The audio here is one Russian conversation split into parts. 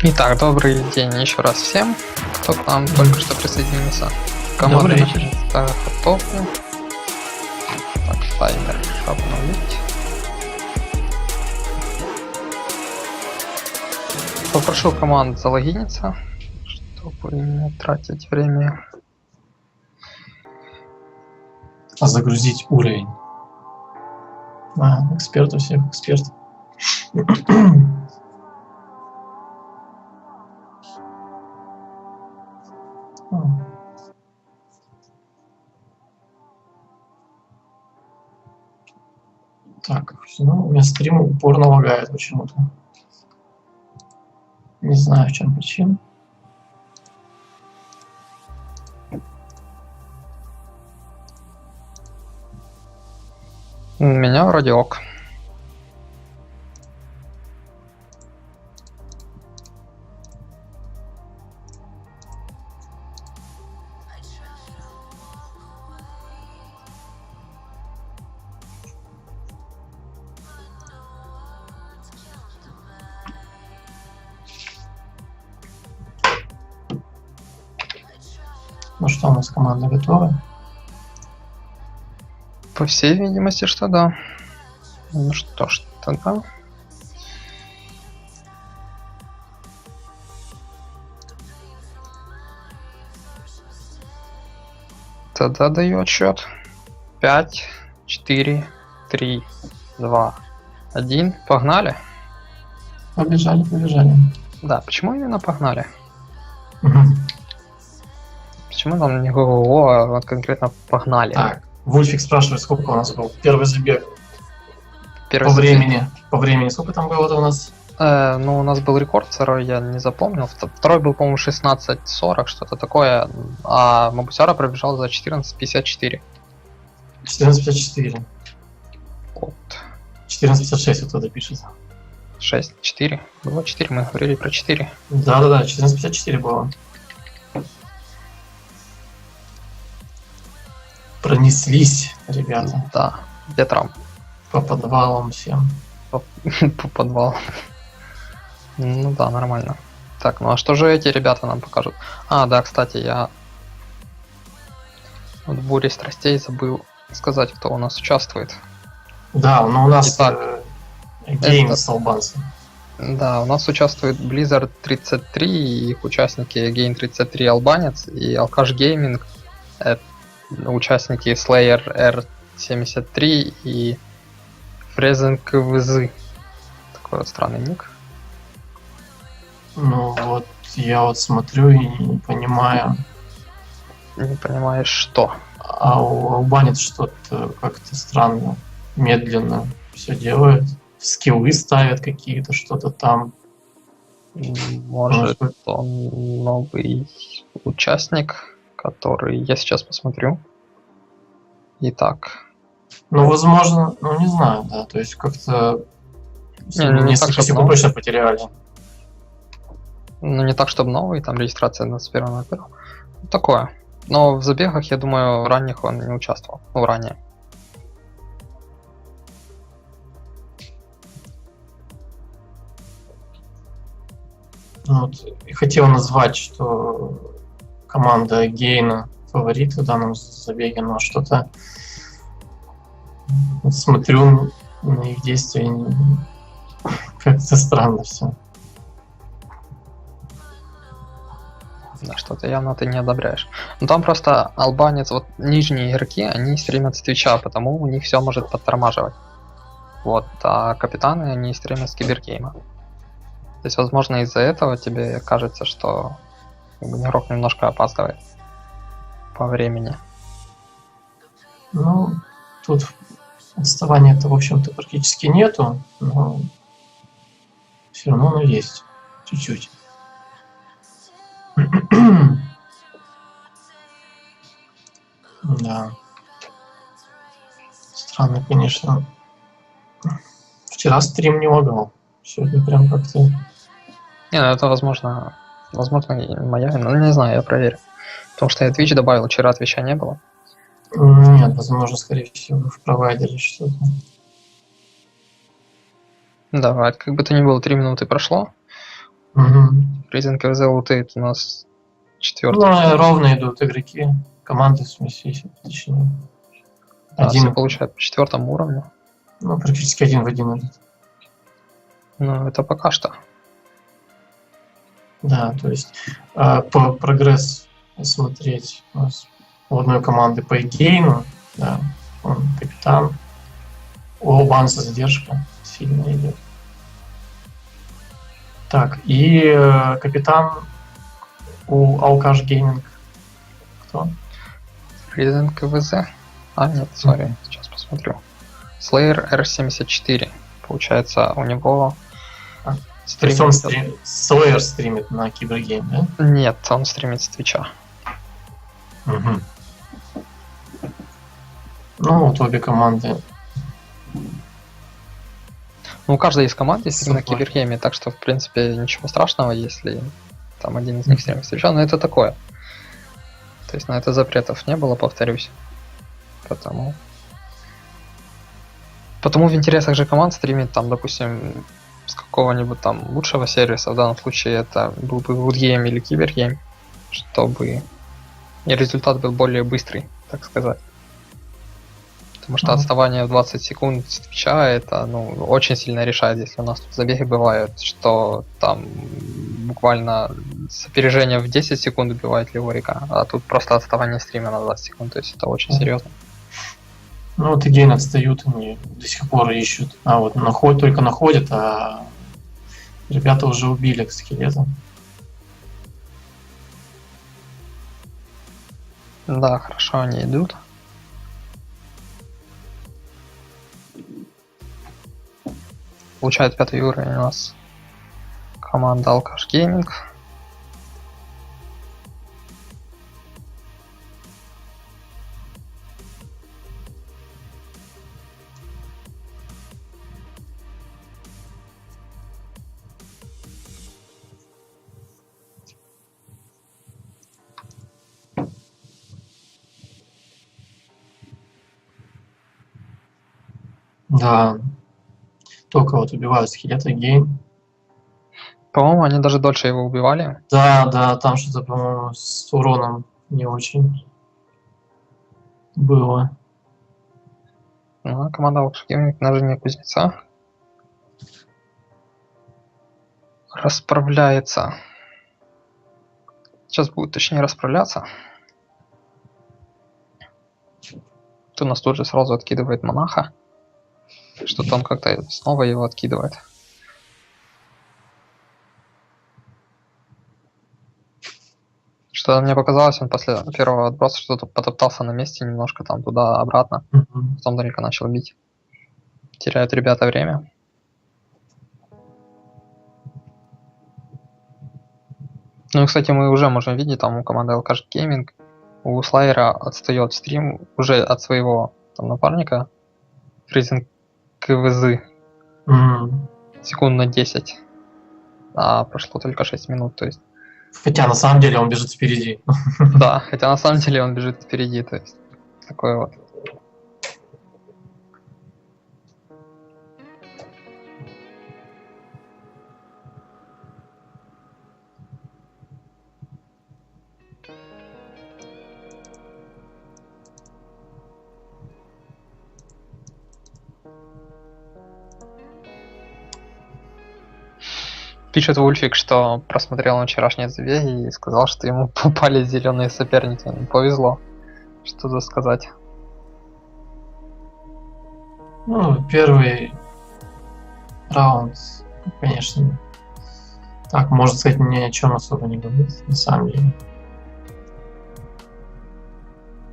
Итак, добрый день еще раз всем, кто к нам только что присоединился. Команда наконец-то готова. Так, таймер обновить. Попрошу команд залогиниться, чтобы не тратить время. Загрузить уровень. Эксперт у всех, эксперт. Так, ну, у меня стрим упорно лагает почему-то. Не знаю, в чем причина. У меня вроде ок. Ну что, у нас команда готова? По всей видимости, что да. Ну что ж, тогда. Тогда даю отсчет. 5, 4, 3, 2, 1. Погнали. Побежали, побежали. Да, почему именно погнали? Угу. Почему там не ГГО, а вот конкретно погнали? Так, Вульфик спрашивает, сколько у нас был первый забег. Первый По забег. времени. По времени сколько там было у нас? Ну, у нас был рекорд, второй я не запомнил. Второй был, по-моему, 16:40, что-то такое. А Мабусяра пробежал за 14:54. 14:54. Вот. 14:56 вот туда пишет. 6, 4. Было 4, мы говорили про 4. Да-да-да, 14:54 было. Пронеслись, ребята. Да, ветром. По подвалам всем. По подвалу. Ну да, нормально. Так, ну а что же эти ребята нам покажут? А, да, кстати, я в буре страстей забыл сказать, кто у нас участвует. Да, но у нас Итак, Games албанцы. Да, у нас участвует Blizzard 33 и их участники Gain 33 албанец и Alkash Gaming, участники Slayer R73 и Frezen KVZ. Такой вот странный ник. Ну вот, я вот смотрю и не понимаю. Не понимаешь, что? А у албанец что-то как-то странно, медленно все делает. Скиллы ставят какие-то, что-то там. Может, он новый участник, который я сейчас посмотрю. Итак. Ну, возможно, ну не знаю, да. То есть как-то несколько секунд точно потеряли. Ну, не так, чтобы новый, там регистрация 21.01. Ну, такое. Но в забегах, я думаю, ранних он не участвовал. Ну, ранее. Вот. И хотел назвать, что команда Гейна фаворит в данном забеге, но что-то вот смотрю на их действия, как-то странно все. Да, что-то явно ты не одобряешь. Ну там просто албанец, вот нижние игроки, они стримят с Твича, потому у них все может подтормаживать. Вот, а капитаны, они стримят с Кибергейма. То есть, возможно, из-за этого тебе кажется, что игрок немножко опаздывает по времени. Ну, тут отставания-то, в общем-то, практически нету, но все равно оно есть. Чуть-чуть. Да. Странно, конечно, Вчера стрим не лагал. Сегодня прям как-то... Не, ну это возможно и моя, но не знаю, я проверю. Потому что я Twitch добавил, вчера Твича не было. Нет, возможно, скорее всего, в провайдере что-то. Давай, как бы то ни было, 3 минуты прошло. Угу. Resident Evil Rotate у нас 4. Ну, ровно идут игроки. Команды, в смысле, точнее. Все получают по 4 уровню. Ну, практически один в один идут. Ну, это пока что. Да, то есть по прогресс смотреть у нас у одной команды по Эгейну, да, он капитан. У Албанца задержка сильно идет. Так, и капитан у Алкаш Гейминг. Кто? Resident KVZ. А, нет, сори, сейчас посмотрю. Slayer R74. Получается, у него... То есть он Slayer стримит на Кибергейм, да? Нет, он стримит с Твича. Угу. Ну, вот обе команды. Ну, у каждой из команд есть стрим на Супер. Кибергейме, так что, в принципе, ничего страшного, если там один из них стримит с Твича, но это такое. То есть на это запретов не было, повторюсь. Потому в интересах же команд стримить там, допустим, с какого-нибудь там лучшего сервиса, в данном случае это был бы Woodgame или Кибергейм, чтобы и результат был более быстрый, так сказать. Потому что отставание в 20 секунд с Твича это очень сильно решает, если у нас тут забеги бывают, что там буквально с опережением в 10 секунд убивает Леорика, а тут просто отставание стрима на 20 секунд, то есть это очень серьезно. Ну вот Эгейн отстают, они до сих пор ищут. А вот только находят, а ребята уже убили скелета. Да, хорошо, они идут. Получает 5 уровень у нас команда Alkash Gaming. Да. Только вот убивают скелета Эгейн. По-моему, они даже дольше его убивали. Да, там что-то, по-моему, с уроном не очень было. Ну, команда Alkash Gaming на жене кузнеца расправляется. Сейчас будет точнее расправляться. Тут у нас тут же сразу откидывает монаха. Что-то он как-то снова его откидывает. Что мне показалось, он после первого отброса что-то потоптался на месте немножко там туда-обратно. Потом только начал бить. Теряют ребята время. Ну и, кстати, мы уже можем видеть, там у команды Alkash Gaming, у Слайера отстает стрим уже от своего там напарника. Resident KVZ. Секунд на 10. А прошло только 6 минут, то есть. Хотя на самом деле он бежит впереди. Да, хотя на самом деле он бежит впереди, то есть. Такое вот. Пишет Вульфик, что просмотрел он вчерашние забеги и сказал, что ему попали зеленые соперники. Ну, повезло. Что тут сказать? Ну, первый раунд, конечно, так, можно сказать, ни о чем особо не говорит, на самом деле.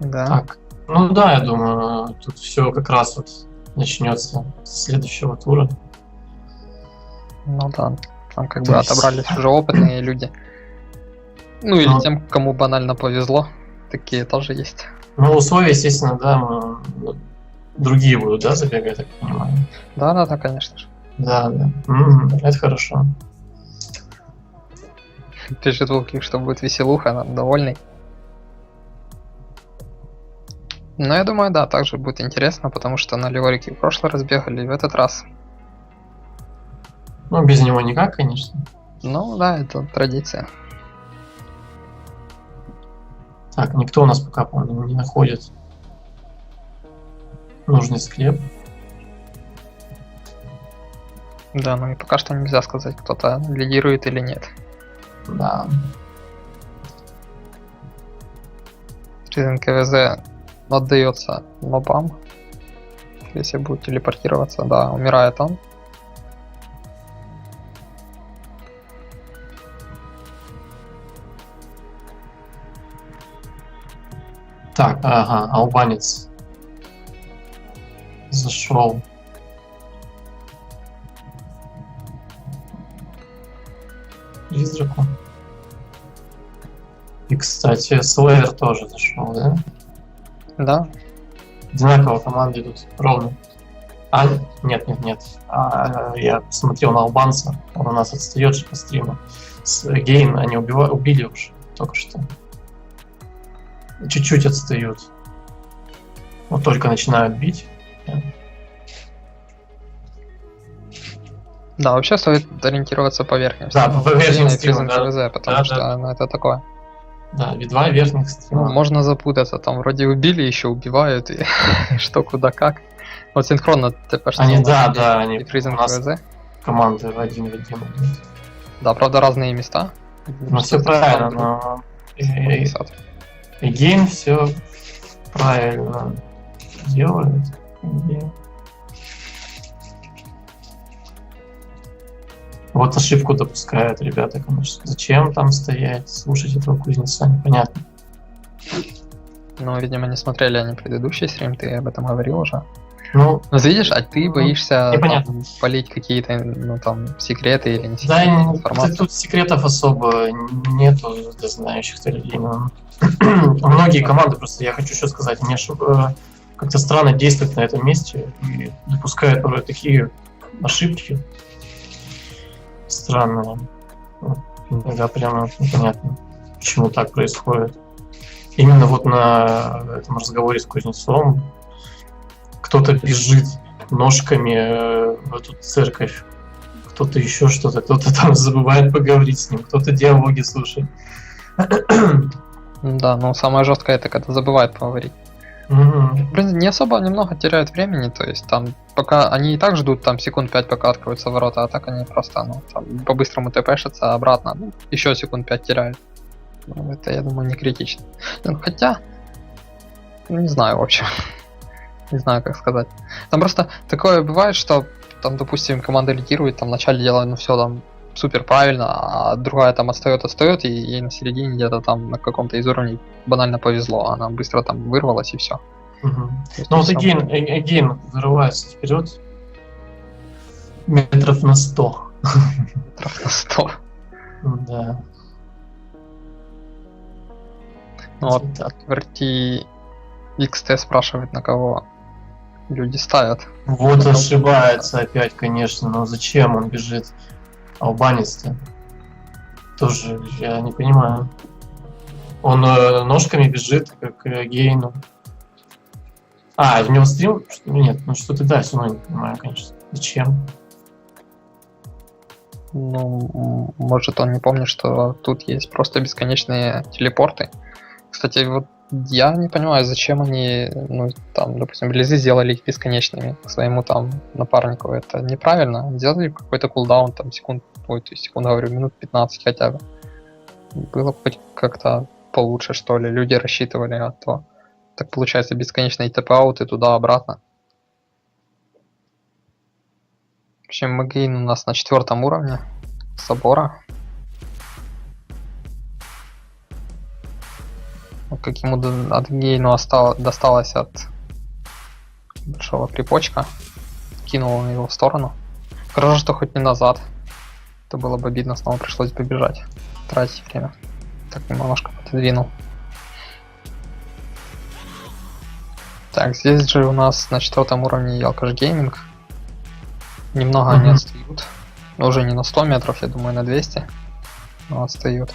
Да. Так, ну да, я думаю, тут все как раз вот начнется с следующего тура. Ну да. Там как бы отобрались уже опытные люди. Ну или тем, кому банально повезло. Такие тоже есть. Ну, условия, естественно, да, другие будут, да, забегать, я так понимаю? Да, конечно же. Да, да. Это хорошо. Пишет Волки, что будет веселуха, нам довольный. Но я думаю, да, также будет интересно, потому что на Леорике в прошлый раз бегали, и в этот раз. Ну, без него никак, конечно. Ну да, это традиция. Так, никто у нас пока, по-моему, не находит нужный склеп. Да, ну и пока что нельзя сказать, кто-то лидирует или нет. Да. Ризен КВЗ отдается мобам. Если будет телепортироваться, да, умирает он. Так, ага, албанец зашел. Призраку. И, кстати, Слэйер тоже зашел, да? Да, Одинаково команды идут ровно. А, нет. Я посмотрел на албанца, он у нас отстает же по стриму. С Гейн они убили уже только что. Чуть-чуть отстают. Вот только начинают бить. да, вообще стоит ориентироваться по верхним. Да, по верхним стримам, стримам, да. КВЗ, потому Да, что да. ну, это такое. Да, видва верхних Ну, стримов. можно запутаться, там вроде убили, еще убивают, и что, куда, как. Вот синхронно ТП, что Они, у нас да, есть, они и Фризен у нас КВЗ. команды в один в один идут. Да, правда, разные места. Ну все правильно, но и Гейн все правильно делает. Вот ошибку допускают ребята, конечно. Зачем там стоять, слушать этого кузнеца, непонятно. Ну, видимо, не смотрели они предыдущий стрим, ты об этом говорил уже. Ну, Ну, видишь, а ты боишься непонятно. там, полить какие-то, ну, там, секреты или не да, секреты, информацию. тут секретов особо нету для знающих людей. Но многие команды, просто я хочу что сказать, они как-то странно действуют на этом месте и допускают порой такие ошибки странные. Вот, иногда прямо непонятно, почему так происходит. Именно вот на этом разговоре с кузнецом кто-то бежит ножками в эту церковь, кто-то еще что-то, кто-то там забывает поговорить с ним, кто-то диалоги слушает. Да, но самое жесткое это когда забывают поговорить. Мгм. Блин, не особо немного теряют времени, то есть там пока они и так ждут там секунд 5, пока откроются ворота, а так они просто, ну, там, по-быстрому тпшатся обратно, ну, еще секунд 5 теряют. Ну, это, я думаю, не критично. Ну, хотя, ну, не знаю, в общем. Не знаю, как сказать. Там просто такое бывает, что там, допустим, команда лидирует, там в начале делает, ну все там супер правильно, а другая там отстает, и ей на середине где-то там на каком-то из уровней банально повезло, она быстро там вырвалась и все. Мгм. Ну вот Эгейн вырывается вперед метров на 100. Метров на 100. Да. Ну вот Так. RT XT спрашивает, на кого люди ставят. Вот ошибается опять, конечно, но зачем он бежит? Албанец-то. Тоже я не понимаю. Он ножками бежит, как Гейну. А, у него стрим? Нет, ну что-то да, все равно не понимаю, конечно. Зачем? Ну, может он не помнит, что тут есть просто бесконечные телепорты. Кстати, вот я не понимаю, зачем они, ну, там, допустим, Близы сделали их бесконечными к своему там напарнику. Это неправильно. Сделали какой-то кулдаун, там, секунд, ой, то есть секунд, говорю, минут 15 хотя бы. Было хоть как-то получше, что ли. Люди рассчитывали, а то так получается бесконечный тп-аут и туда-обратно. В общем, Магейн у нас на 4 уровне собора. Как ему от Гейну досталось от большого крипочка. Кинул он его в сторону. Хорошо, что хоть не назад. Это было бы обидно, снова пришлось бы бежать. Тратить время. Так, немножко пододвинул. Так, здесь же у нас на 4 уровне Ялкаш Гейминг. Немного они отстают. Но уже не на 100 метров, я думаю, на 200. Но отстают.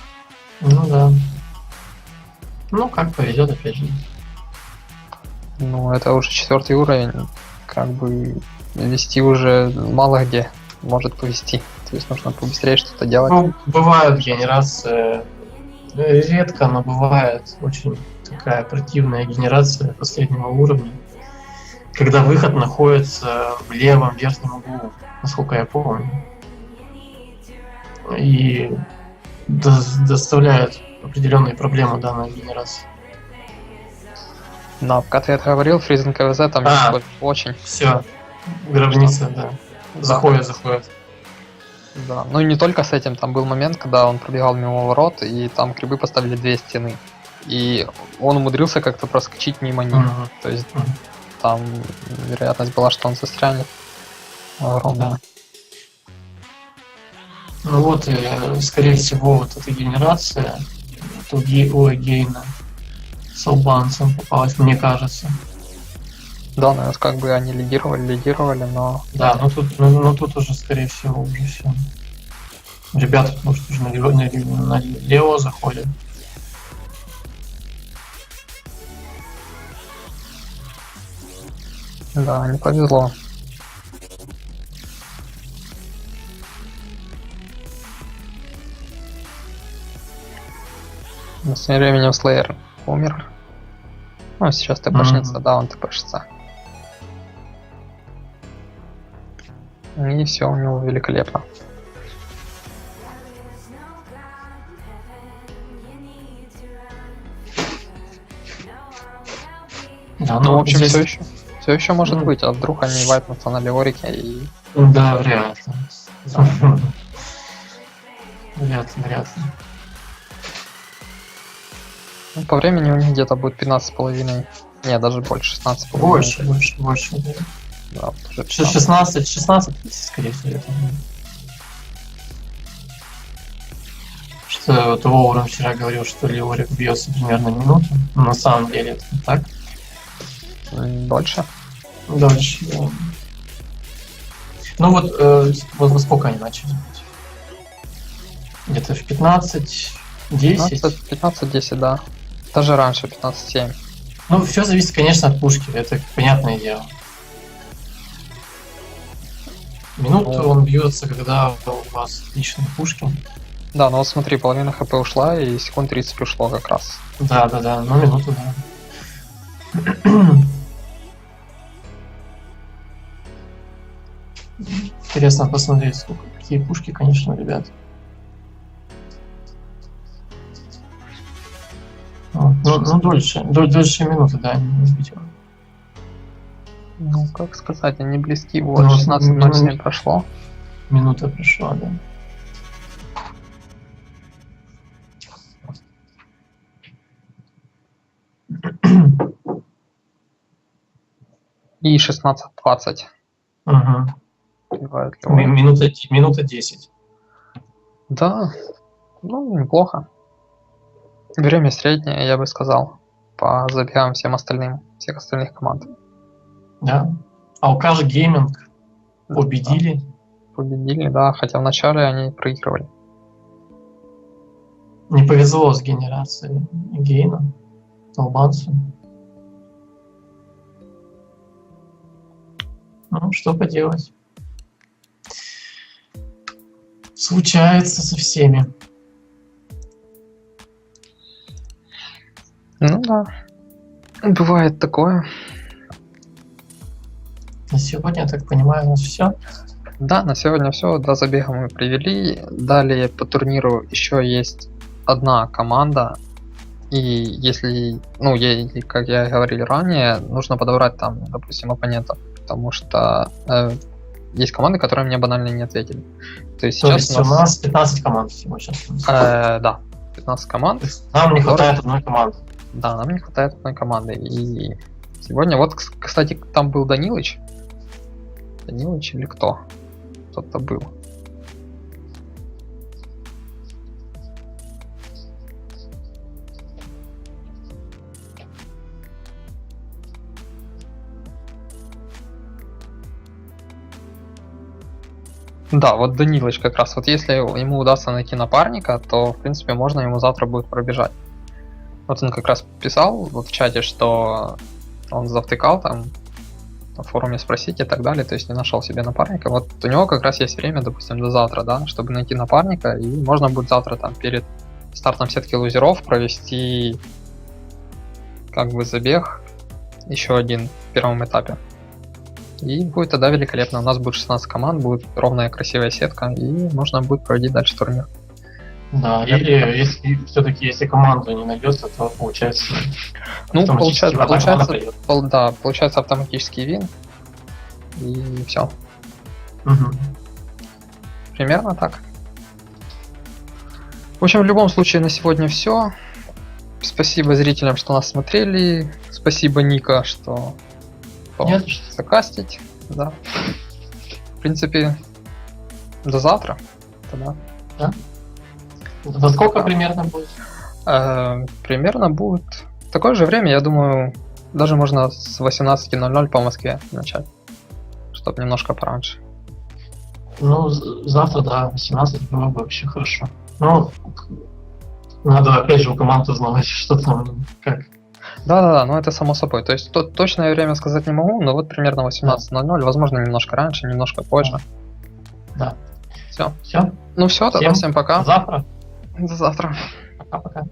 Ну да. Ну, как повезет, опять же. Ну, это уже 4 уровень. Как бы вести уже мало где может повести. То есть нужно побыстрее что-то делать. Ну, бывают генерации, редко, но бывает очень такая противная генерация последнего уровня, когда выход находится в левом верхнем углу, насколько я помню. И доставляет определенные проблемы данная генерация. Да, пока ты это говорил, фризинг КВЗ там очень. Все, гробница, да. Заходит. Да, ну и не только с этим, там был момент, когда он пробегал мимо ворот, и там крибы поставили 2 стены. И он умудрился как-то проскочить мимо них. То есть там вероятность была, что он застрянет. Огромная. Да. Ну вот, скорее всего, вот эта генерация у Гейна с албанцем попалась, мне кажется. Да, ну как бы они лидировали, но... Да, ну тут уже, скорее всего, уже все. Ребята, потому что уже налево заходят. Да, не повезло. Но с тем временем Слеер умер. Ну, сейчас ТПшница, да, он ТПшится. И все у него великолепно. Да, ну в общем, здесь... все еще может быть, а вдруг они вайпнутся на Леорике и... Да, вряд ли. Вряд ли. Ну, по времени у них где-то будет 15,5. Не, даже больше, 16,5. Больше. Да, 16, скорее всего, это. Что вот Оурон вчера говорил, что Леорик бьется примерно минуту. Но на самом деле это не так. Дольше? Дольше, да. Ну вот во сколько они начали бить? Где-то в 15, 10? 15-10, да. Даже раньше, 15-7. Ну, все зависит, конечно, от пушки, это понятное дело. Минуту он бьется, когда у вас отличные пушки. Да, ну вот смотри, половина хп ушла, и секунд 30 ушло как раз. Да, ну минуту, да. Интересно посмотреть, сколько, какие пушки, конечно, ребят. Ну, дольше минуты, да, не бить. Ну, как сказать, они близки, вот, 16:07 прошло. Минута прошла, да. И 16:20. Угу. Минута 10. Да, ну, неплохо. Время среднее, я бы сказал, по забегам всем остальным, всех остальных команд. Да. Алкаш Гейминг победили. Победили, да, хотя вначале они проигрывали. Не повезло с генерацией Гейна, албанцу. Ну, что поделать. Случается со всеми. Ну да, бывает такое. На сегодня, я так понимаю, у нас все. Да, на сегодня все. Два забега мы привели. Далее по турниру еще есть одна команда. И если, ну, как я говорил ранее, нужно подобрать там, допустим, оппонентов. Потому что есть команды, которые мне банально не ответили. То есть сейчас у нас 15 команд всего сейчас. Да, 15 команд. Нам не хватает одной команды. Да, нам не хватает одной команды. И сегодня, вот, кстати, там был Данилыч. Данилыч или кто? Кто-то был. Да, вот Данилыч как раз. Вот если ему удастся найти напарника, то, в принципе, можно ему завтра будет пробежать. Вот он как раз писал вот в чате, что он завтыкал там, на форуме спросить и так далее, то есть не нашел себе напарника. Вот у него как раз есть время, допустим, до завтра, да, чтобы найти напарника, и можно будет завтра там перед стартом сетки лузеров провести как бы забег еще один в первом этапе. И будет тогда великолепно. У нас будет 16 команд, будет ровная красивая сетка, и можно будет проводить дальше турнир. Да, или если все-таки если команда не найдется, то получается. Ну, автоматически одна команда получается, придет. да, получается автоматический вин. И все. Мгм. Примерно так. В общем, в любом случае на сегодня все. Спасибо зрителям, что нас смотрели. Спасибо, Ника, что Не за что. закастить. Да. В принципе, до завтра. Тогда. За сколько Да. примерно будет? Примерно будет такое же время, я думаю, даже можно с 18:00 по Москве начать. Чтобы немножко пораньше. Ну, завтра, да, 18 было бы вообще хорошо. Ну, надо опять же у команд узнавать, что там, как. Да-да-да, но это само собой. То есть точное время сказать не могу, но вот примерно 18:00, возможно, немножко раньше, немножко позже. Да. Все. Все, Ну все, тогда всем пока. завтра. До завтра. Пока-пока.